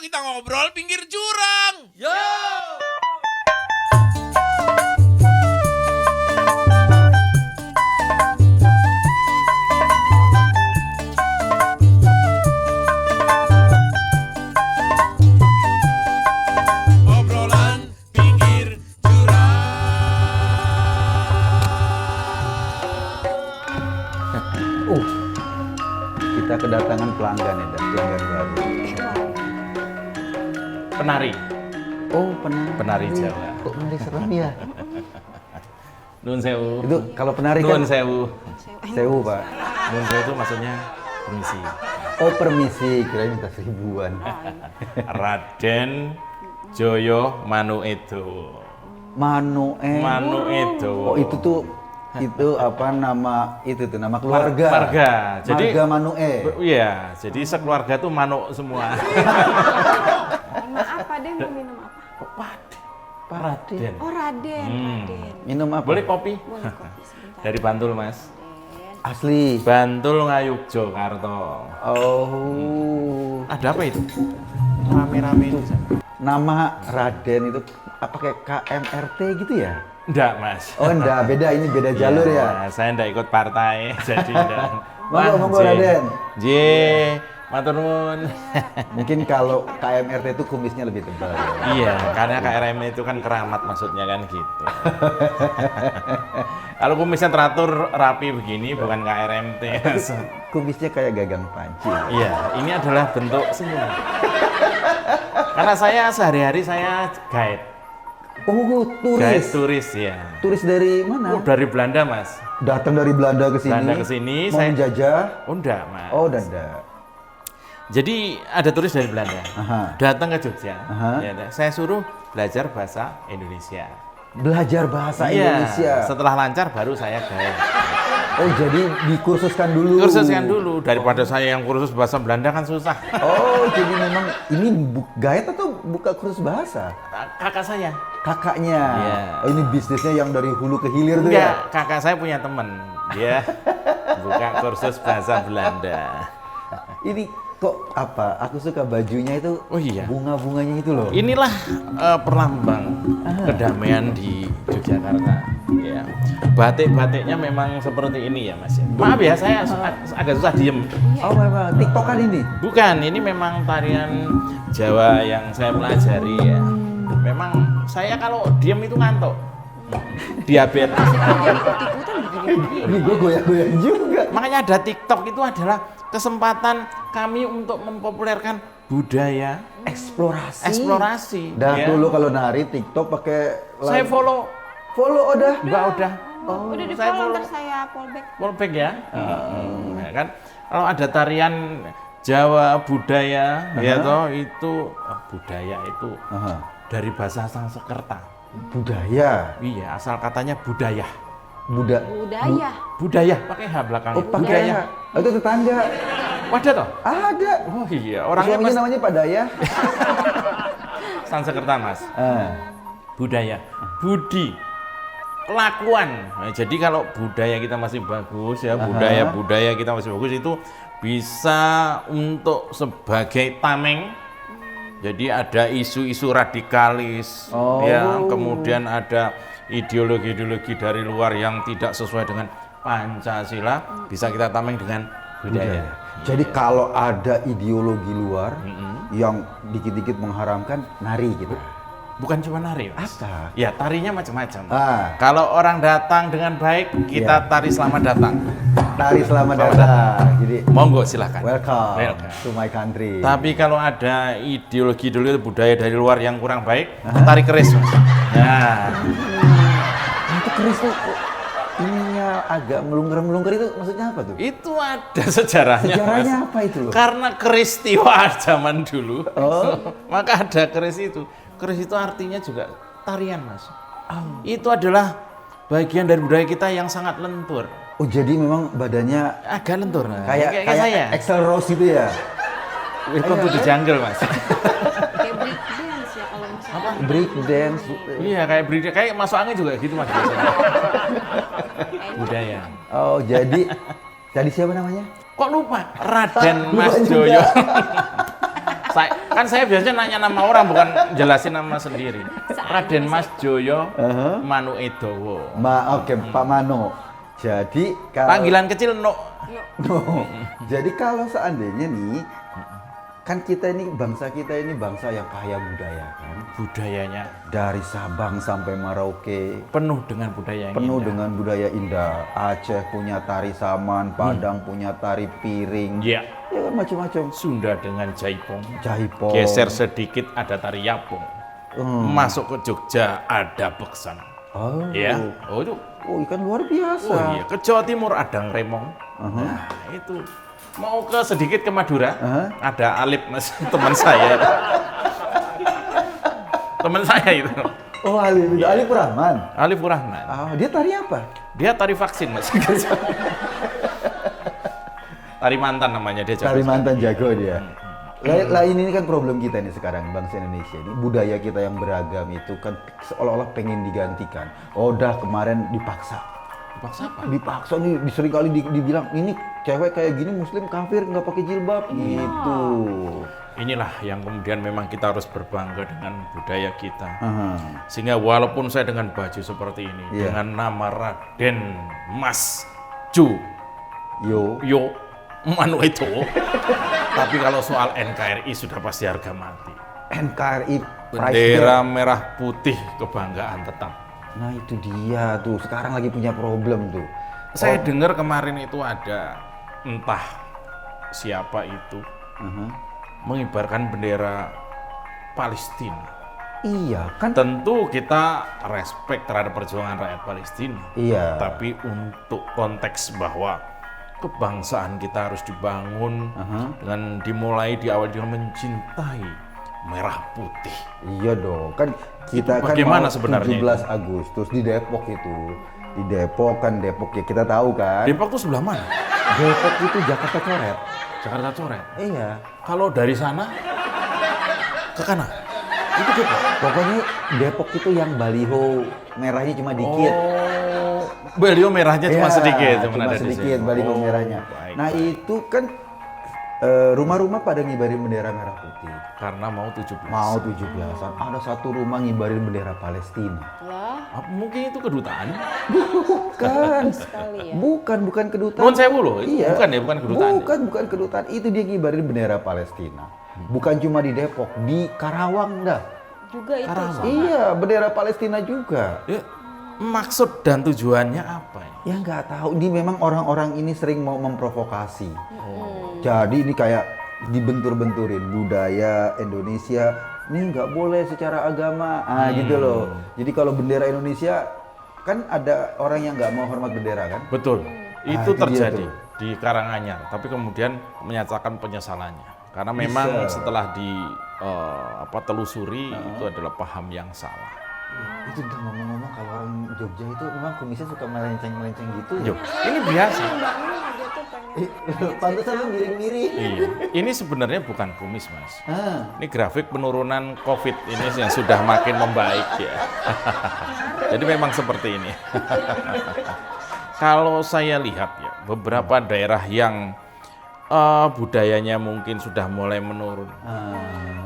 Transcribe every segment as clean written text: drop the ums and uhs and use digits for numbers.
kita ngobrol pinggir jurang. Yo! Obrolan pinggir jurang. Kita kedatangan pelanggan ya, dan pelanggan baru. Penari. Oh, Penari Jawa. Kok penari serem ya? Nun sewu. Itu kalau penari Nun kan sewu. sewu, Pak. Nun sewu itu maksudnya permisi. Oh, permisi, kira minta seribuan. Raden Joyo Manuedo. Manuedo. Oh, itu apa nama itu tuh nama keluarga. Marga. Jadi Marga Manue. Iya, jadi sekeluarga tuh manuk semua. Minum apa deh? Mau minum apa? Raden. Oh Raden, Raden. Minum apa? Boleh kopi? Boleh kopi sebentar. Dari Bantul, Mas. Raden. Asli. Bantul Ngayuk Jakarta. Oh. Ada apa itu? Rame-rame itu. Nama Raden itu apa kayak KMRT gitu ya? Enggak, Mas. Oh, enggak, beda ini beda jalur ya. Saya enggak ikut partai, jadi enggak. Monggo, Raden. J, matur nuwun. Mungkin kalau KMRT itu kumisnya lebih tebal. Ya. Iya, karena KRM itu kan keramat maksudnya kan gitu. Kalau kumisnya teratur rapi begini bukan KRMT. Kumisnya kayak gagang panci. Iya, ini adalah bentuk senyum. Karena saya sehari-hari saya guide. Oh, Guide turis. turis ya. Turis dari mana? Oh, dari Belanda, Mas. Datang dari Belanda ke sini. Belanda ke sini, Mau saya- menjajah. Oh, enggak, Mas. Oh, enggak. Jadi ada turis dari Belanda Aha. datang ke Jogja. Aha. Ya, saya suruh belajar bahasa Indonesia. Belajar bahasa Iya, Indonesia. setelah lancar baru saya guide. Oh, jadi dikursuskan dulu. Kursuskan dulu daripada saya yang kursus bahasa Belanda kan susah. Oh, jadi memang ini guide atau buka kursus bahasa? Kakak saya. Kakaknya. Iya. Oh, ini bisnisnya yang dari hulu ke hilir tuh Enggak, ya? kakak saya punya teman. Dia buka kursus bahasa Belanda. Ini kok apa? Aku suka bajunya itu. Oh iya. Bunga-bunganya itu loh. Inilah perlambang kedamaian di Yogyakarta. Ya. Batik-batiknya memang seperti ini ya, Mas. Maaf ya, saya agak susah diem. Oh, memang TikTokan ini. Bukan, ini memang tarian Jawa yang saya pelajari ya. Memang saya kalau diem itu ngantuk. Diabetes. Ikut-ikutan begini. Ini gue goyang-goyang juga. Makanya ada TikTok itu adalah kesempatan kami untuk mempopulerkan budaya Eksplorasi. eksplorasi. Dan ya. dulu kalau nari TikTok pakai Saya follow, udah. Mbak udah. Udah di saya follow, follow. ntar saya fallback. Fallback ya. Ya kan kalau ada tarian Jawa budaya ya toh itu budaya itu Aha. dari bahasa Sanskerta. Budaya. Iya, asal katanya budaya. Budaya. Budaya pakai H belakangnya. Oh, pakai. Oh, itu tetangga. Wadah toh? Ada. Oh iya, orangnya Suaminya mas namanya Pak Daya. Sanskerta, Mas. Ah. Budaya, budi, kelakuan. Nah, jadi kalau budaya kita masih bagus ya, budaya kita masih bagus itu bisa untuk sebagai tameng. Jadi ada isu-isu radikalis, Oh. ya, kemudian ada ideologi-ideologi dari luar yang tidak sesuai dengan Pancasila, bisa kita tameng dengan budaya. Jadi kalau ada ideologi luar yang dikit-dikit mengharamkan, nari gitu. Bukan cuma nari, Mas. Apa? Ya, tarinya macam-macam. Ah. Kalau orang datang dengan baik, kita Iya. tari selamat datang. Tari selamat datang. Jadi Monggo silakan. welcome to my country. Tapi kalau ada ideologi-ideologi budaya dari luar yang kurang baik, tari keris, Mas. Nah, Itu keris tuh kok ininya agak melungker-melungker itu maksudnya apa tuh? itu ada sejarahnya, Sejarahnya Mas. apa itu loh? Karena peristiwa zaman dulu, Oh. maka ada keris itu. Keris itu artinya juga tarian, Mas. Itu adalah bagian dari budaya kita yang sangat lentur. Oh, jadi memang badannya Agak lentur, nah. kayak saya. Axl Rose gitu ya? Welcome to the jungle, Mas. Kayak break dance ya kalau misalnya. Break dance. Iya, kayak berita, kayak masuk angin juga gitu, Mas. Biasanya. Budaya. Oh, jadi tadi siapa namanya? Kok lupa? Raden Lupa Mas juga. Joyo. Saya Kan saya biasanya nanya nama orang, bukan jelasin nama sendiri. Raden Mas Joyo Manu Edowo. Oke, Pak Mano. Jadi kalau Panggilan kecil No. No. Jadi kalau seandainya nih, kan kita ini bangsa yang kaya budaya kan. Budayanya Dari Sabang sampai Merauke penuh dengan budaya yang penuh indah. dengan budaya indah. Aceh punya tari saman, Padang punya tari piring. Ya, Ya kan macam-macam. Sunda dengan jaipong. Jaipong. Geser sedikit ada tari yapong. Masuk ke Jogja ada beksan. Oh. Ya, oh itu. Oh, ikan luar biasa. Oh iya, ke Jawa Timur ada ngremong. Nah, itu. Mau ke sedikit ke Madura, ada Alip Mas, teman saya. Teman saya itu. Oh, Alif Rahman. Alif Rahman. Dia tari apa? Dia tari vaksin, Mas. Tari mantan namanya dia. Tari mantan jago dia. Lah ini kan problem kita nih sekarang bangsa Indonesia ini, budaya kita yang beragam itu kan seolah-olah pengen digantikan. Oh, udah kemarin dipaksa. Dipaksa apa? Dipaksa nih, seringkali dibilang ini cewek kayak gini muslim kafir nggak pakai jilbab gitu. Inilah yang kemudian memang kita harus berbangga dengan budaya kita. Aha. Sehingga walaupun saya dengan baju seperti ini, Iya. dengan nama Raden Mas Ju Yo. Manu itu, tapi kalau soal NKRI sudah pasti harga mati. NKRI Bendera merah putih kebanggaan tetap. Nah itu dia tuh, sekarang lagi punya problem tuh. Saya dengar kemarin itu ada entah siapa itu mengibarkan bendera Palestina. Iya kan? Tentu kita respect terhadap perjuangan rakyat Palestina. Iya. Tapi untuk konteks bahwa kebangsaan kita harus dibangun dengan dimulai di awal dengan mencintai merah putih. Iya dong, kan kita kan bagaimana mau sebenarnya 17 Agustus di Depok itu. Di Depok kan, Depok ya kita tahu kan. Depok itu sebelah mana? Depok itu Jakarta Coret. Jakarta Coret. Iya. Kalau dari sana ke kanan, itu Depok. Pokoknya Depok itu yang baliho merahnya cuma dikit. Oh, beliau merahnya cuma Iya, sedikit, cuma ada di sedikit situ. baliho Oh, merahnya. baik, Nah baik. itu kan rumah-rumah pada ngibarin bendera merah putih. Karena mau 17. Mau 17-an, ada satu rumah ngibarin bendera Palestina. Lah, Apa, mungkin itu kedutaan? Bukan, sekali ya. bukan kedutaan. Nuwun sewu loh, itu Iya. bukan ya, bukan kedutaan. Bukan kedutaan. Itu dia ngibarin bendera Palestina. Bukan cuma di Depok, di Karawang dah. Juga itu. Karawang. Iya, bendera Palestina juga. Ya, maksud dan tujuannya apa ya? Ya nggak tahu. Ini memang orang-orang ini sering mau memprovokasi. Jadi ini kayak dibentur-benturin budaya Indonesia. Ini nggak boleh secara agama, gitu loh. Jadi kalau bendera Indonesia kan ada orang yang nggak mau hormat bendera kan? Betul, itu itu dia terjadi tuh. di Karanganyar, tapi kemudian menyatakan penyesalannya. Karena memang setelah telusuri itu adalah paham yang salah. Itu udah ngomong-ngomong kalau orang Jogja itu memang kumisnya suka melenceng-melenceng gitu. Yo, ini biasa. Mbaknya aja tuh pengen. Pantesan lu miring-miring. Iya, ini sebenarnya bukan kumis, Mas. Ah, Ini grafik penurunan COVID ini yang sudah makin membaik ya. Jadi memang seperti ini. Kalau saya lihat ya, beberapa daerah yang budayanya mungkin sudah mulai menurun.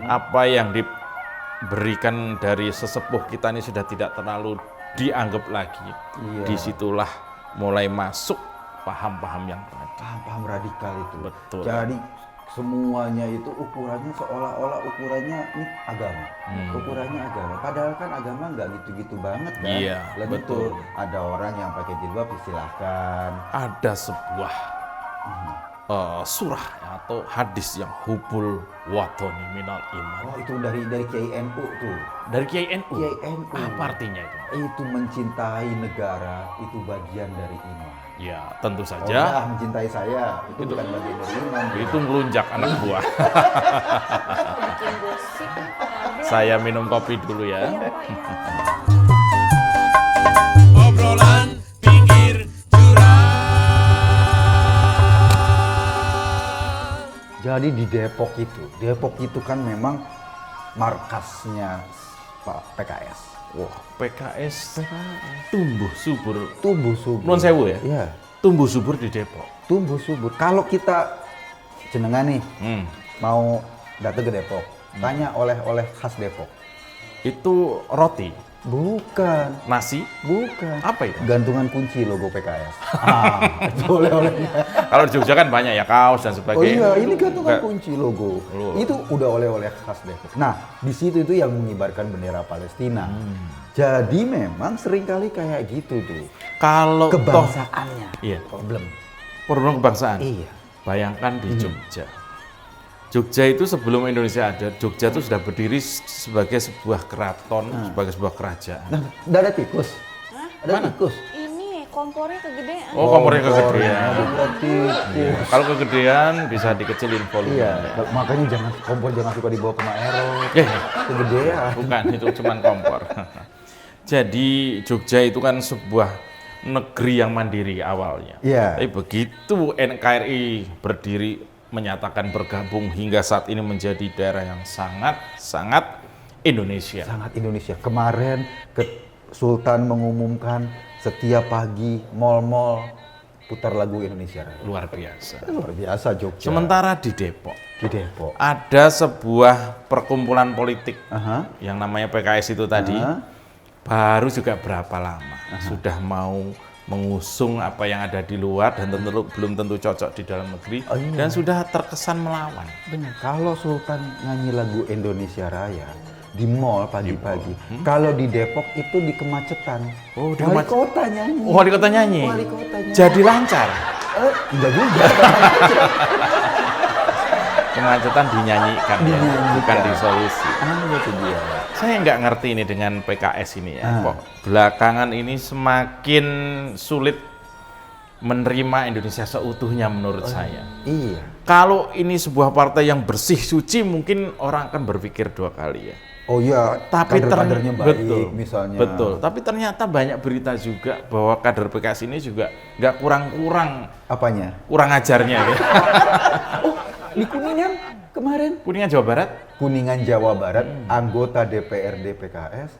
Apa yang diberikan dari sesepuh kita ini sudah tidak terlalu dianggap lagi. Iya. Disitulah mulai masuk paham-paham yang tadi. paham radikal itu. Betul. Jadi semuanya itu ukurannya seolah-olah ukurannya ini agama. Ukurannya agama. Padahal kan agama nggak gitu-gitu banget kan. Iya, Lah betul. gitu, ada orang yang pakai jilbab silahkan. Ada sebuah surah atau hadis yang hubul watoni minal iman. Oh itu dari Kiai NU tuh. Dari Kiai NU. Kiai NU. Apa artinya itu? Itu mencintai negara itu bagian dari iman. Ya, tentu Oh, saja nah, mencintai saya itu bukan bagian dari iman. itu ngelunjak anak buah. Bikin gosip. Saya minum kopi dulu ya. Obrolan pinggir jurang. Jadi di Depok itu kan memang markasnya Pak PKS. Wah, PKS tumbuh subur. Tumbuh subur. Nuwun sewu ya? Iya, Tumbuh subur di Depok. tumbuh subur. Kalau kita jenengan nih Hmm. mau datang ke Depok, Tanya oleh-oleh khas Depok. Itu roti, Bukan. nasi, Bukan. apa itu? Gantungan kunci logo PKS. Itu oleh-olehnya. Kalau di Jogja kan banyak ya, kaos dan Oh sebagainya. iya, ini gantungan Enggak. kunci logo. Oh. Itu udah oleh-oleh khas Depok. Nah, di situ itu yang mengibarkan bendera Palestina. Jadi memang seringkali kayak gitu tuh. Kalau toh, Kebangsaannya. iya, Problem. problem kebangsaan. Iya. Bayangkan di Jogja. Jogja itu sebelum Indonesia ada, Jogja itu sudah berdiri sebagai sebuah keraton, sebagai sebuah kerajaan. Nah, udah ada tikus. Ada tikus. Ini kompornya kegedean. Oh, kompornya kegedean. Ada tikus. Kalau kegedean bisa dikecilin volume. Iya, makanya kompor jangan suka dibawa ke Maero. Eh, Kegedean. bukan, itu cuman kompor. Jadi Jogja itu kan sebuah negeri yang mandiri awalnya. Iya. Tapi begitu NKRI berdiri, menyatakan bergabung hingga saat ini menjadi daerah yang sangat Indonesia. Sangat Indonesia. Kemarin Sultan mengumumkan setiap pagi mal-mal putar lagu Indonesia Raya. Luar biasa. Luar biasa Jogja. Sementara di Depok Di Depok. ada sebuah perkumpulan politik Aha. yang namanya PKS itu tadi. Aha. Baru juga berapa lama sudah mau mengusung apa yang ada di luar dan belum tentu cocok di dalam negeri, Oh, iya. dan sudah terkesan melawan. Benar. Kalau Sultan nyanyi lagu Indonesia Raya di mall pagi-pagi, kalau di Depok itu di kemacetan. Oh, di Wali kemac- kota nyanyi. Oh, wali kota nyanyi. Wali kota nyanyi. Jadi lancar. Enggak juga. Kemacetan dinyanyikan, ya, bukan disolusi. Itu dia. Saya nggak ngerti ini dengan PKS ini ya. Ah. Kok belakangan ini semakin sulit menerima Indonesia seutuhnya menurut saya. Iya. Kalau ini sebuah partai yang bersih suci, mungkin orang akan berpikir dua kali ya. Oh iya, Tapi kader-kadernya baik betul, misalnya. betul. Tapi ternyata banyak berita juga bahwa kader PKS ini juga nggak kurang Apanya? ajarnya. Ya. Di Kuningan kemarin. Kuningan Jawa Barat. Kuningan Jawa Barat, anggota DPRD PKS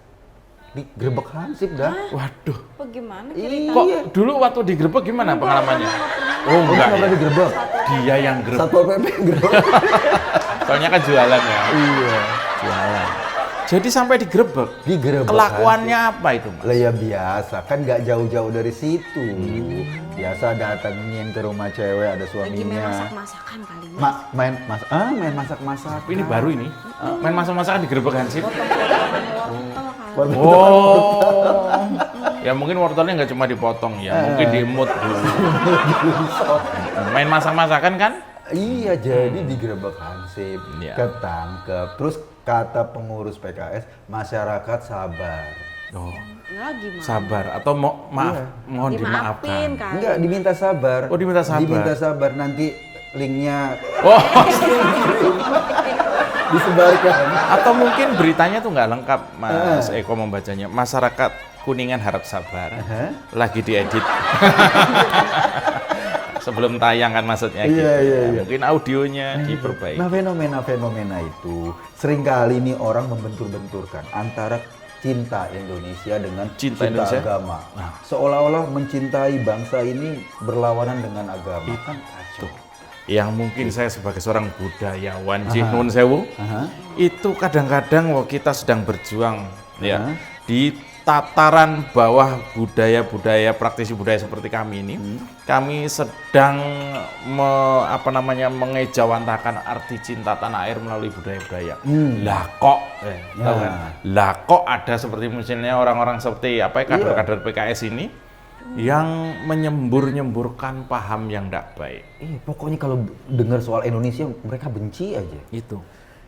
digerebek Hansip dah. Waduh. Bagaimana Iya. Kok dulu waktu digerebek gimana pengalamannya? Oh enggak Kenapa ya. digerebek? Dia yang gerebek. Satpol PP gerebek. Soalnya kan jualan ya. Iya. Jualan. Jadi sampai digerebek. Digerebek. Kelakuannya apa itu, Mas? Lah ya biasa, kan nggak jauh-jauh dari situ. Biasa datengin ke rumah cewek ada Lagi main suaminya. masak-masakan kali ya. Main masak-masak. Ini baru ini. Main masak-masakan digerebek Hansip. Wortel kali. Oh. Ya mungkin wortelnya nggak cuma dipotong ya, mungkin diemut dulu. Main masak-masakan kan? Iya, jadi digerebek Hansip, Iya. ketangkep. Terus kata pengurus PKS, masyarakat sabar. Oh, Nah, gimana? sabar atau maaf, Iya. mohon Dimaafin dimaafkan. kan? Enggak, diminta sabar. Oh, diminta sabar. Diminta sabar, nanti linknya Oh, disebarkan. atau mungkin beritanya tuh nggak lengkap, Mas Eko membacanya. Masyarakat Kuningan harap sabar, lagi diedit. Sebelum tayang kan maksudnya gitu. Iya, iya, ya. iya. Mungkin audionya diperbaiki. Nah, fenomena-fenomena itu seringkali nih orang membentur-benturkan antara cinta Indonesia dengan Cinta Indonesia? agama. Nah. Seolah-olah mencintai bangsa ini berlawanan dengan agama. Kan kacau. Yang mungkin saya sebagai seorang budayawan, Nun Sewu, Aha. itu kadang-kadang kita sedang berjuang ya Aha. di tataran bawah budaya-budaya, praktisi budaya seperti kami ini, kami sedang mengejawantakan arti cinta tanah air melalui budaya-budaya. Lah kok, tahu kan? Lah kok ada seperti misalnya orang-orang seperti kader-kader PKS ini yang menyembur-nyemburkan paham yang tidak baik. Pokoknya kalau dengar soal Indonesia mereka benci aja.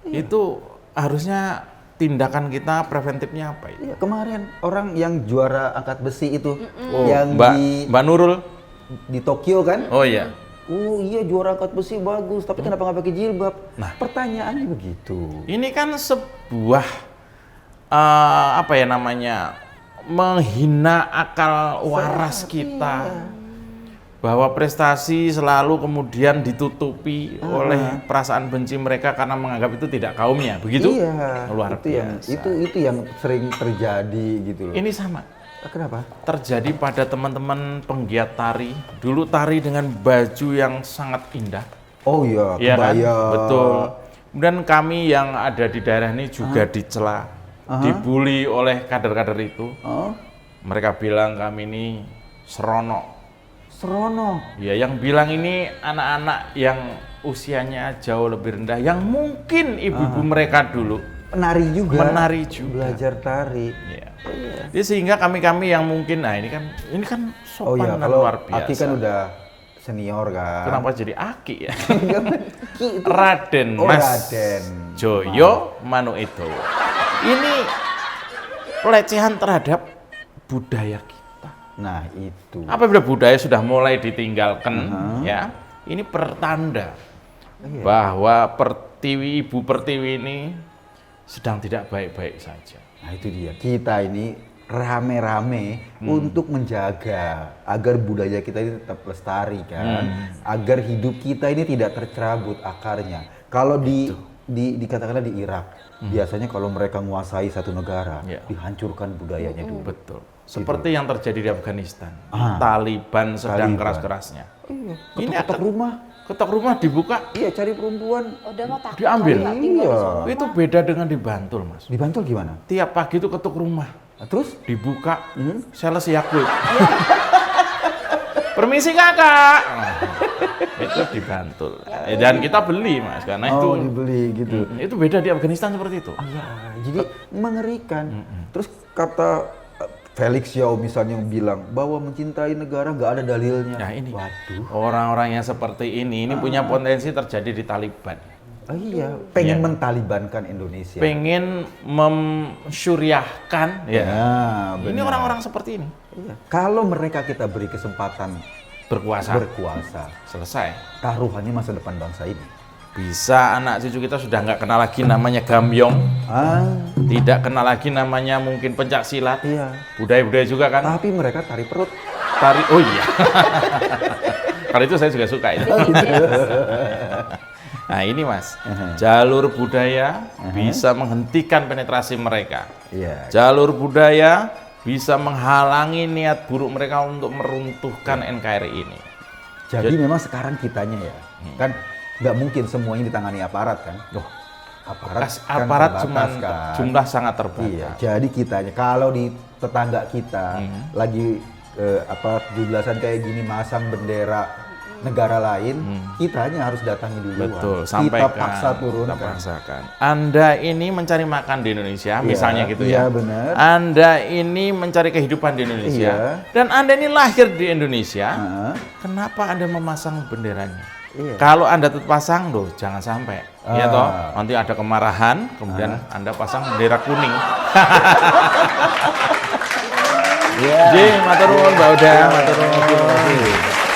Itu harusnya tindakan kita preventifnya apa itu? Iya, kemarin orang yang juara angkat besi itu Oh, yang Mbak Nurul. di Tokyo kan? Oh iya. Oh iya, juara angkat besi bagus, tapi kenapa nggak pakai jilbab? Nah. Pertanyaannya begitu. Ini kan sebuah menghina akal waras kita. Bahwa prestasi selalu kemudian ditutupi oleh perasaan benci mereka karena menganggap itu tidak kaumnya, begitu? Iya. Luar biasa. Itu yang sering terjadi gitu loh. Ini sama. Kenapa? Terjadi pada teman-teman penggiat tari. Dulu tari dengan baju yang sangat indah. Oh iya, Iya kan? kebaya. Betul. Kemudian kami yang ada di daerah ini juga dicela, dibully oleh kader-kader itu. Oh, Mereka bilang kami ini serono. serono. Ya, yang bilang ini anak-anak yang usianya jauh lebih rendah, yang mungkin ibu-ibu mereka dulu Menari juga. menari juga. Belajar tari. Ya. Jadi sehingga kami-kami yang mungkin, nah ini kan Oh sopan iya, dan kalau luar biasa. Aki kan udah senior kan. Kenapa jadi Aki ya? Ki itu Raden Oh, Mas Raden. Joyo Manuedowo. Ini pelecehan terhadap budaya kita. Nah, itu. Apabila budaya sudah mulai ditinggalkan, ya, ini pertanda bahwa Ibu Pertiwi ini sedang tidak baik-baik saja. Nah, itu dia. Kita ini rame-rame untuk menjaga agar budaya kita ini tetap lestari kan, agar hidup kita ini tidak tercerabut akarnya. Kalau dikatakanlah di Irak, biasanya kalau mereka menguasai satu negara, Ya. dihancurkan budayanya dulu. Betul. Seperti yang terjadi di Afghanistan. Taliban sedang Taliban. keras-kerasnya. Iya, Ini ketok rumah. Ketok rumah dibuka, Iya, cari perempuan. Udah mau takut Diambil. kali nggak tinggal di Iya. sana. itu beda dengan di Bantul, Mas. Di Bantul gimana? Tiap pagi itu ketuk rumah, Nah, terus? dibuka, sales Yakult. Permisi kakak. Itu di Bantul. Dan kita beli, Mas, karena itu dibeli gitu. itu beda di Afghanistan seperti itu. Ya, jadi mengerikan. Terus kata Felix Yao misalnya yang bilang bahwa mencintai negara nggak ada dalilnya. Nah ini, Waduh. orang-orang yang seperti ini punya potensi terjadi di Taliban. Oh iya, pengen Iya. mentalibankan Indonesia. Pengen memsyuriahkan, ya. benar. Ini orang-orang seperti ini. Iya. Kalau mereka kita beri kesempatan Berkuasa, berkuasa, selesai. taruhannya masa depan bangsa ini. Bisa anak cucu kita sudah nggak kenal lagi namanya gambyong, tidak kenal lagi namanya mungkin pencak silat, Iya. budaya-budaya juga kan. Tapi mereka tari perut. Tari, oh iya. Kalau itu saya juga suka itu. Nah ini Mas, jalur budaya bisa menghentikan penetrasi mereka. Iya. Jalur budaya bisa menghalangi niat buruk mereka untuk meruntuhkan NKRI ini. Jadi memang sekarang kitanya ya, kan nggak mungkin semuanya ditangani aparat kan? Loh, Aparat aparat terbatas cuma kan? jumlah sangat terbatas. Iya, jadi kitanya kalau di tetangga kita lagi 17-an kayak gini masang bendera negara lain, kitanya harus datangi duluan. Betul, Kita sampaikan. paksa turun. Kita paksakan. Anda ini mencari makan di Indonesia, misalnya gitu iya, ya. benar. Anda ini mencari kehidupan di Indonesia, Iya. dan Anda ini lahir di Indonesia. Heeh. Kenapa Anda memasang benderanya? Iya. Kalau Anda tetap pasang, loh, jangan sampai. Ya Ah. toh, nanti ada kemarahan, kemudian Anda pasang bendera kuning. Iya. Jadi, matur nuwun Mbak Uda, matur nuwun.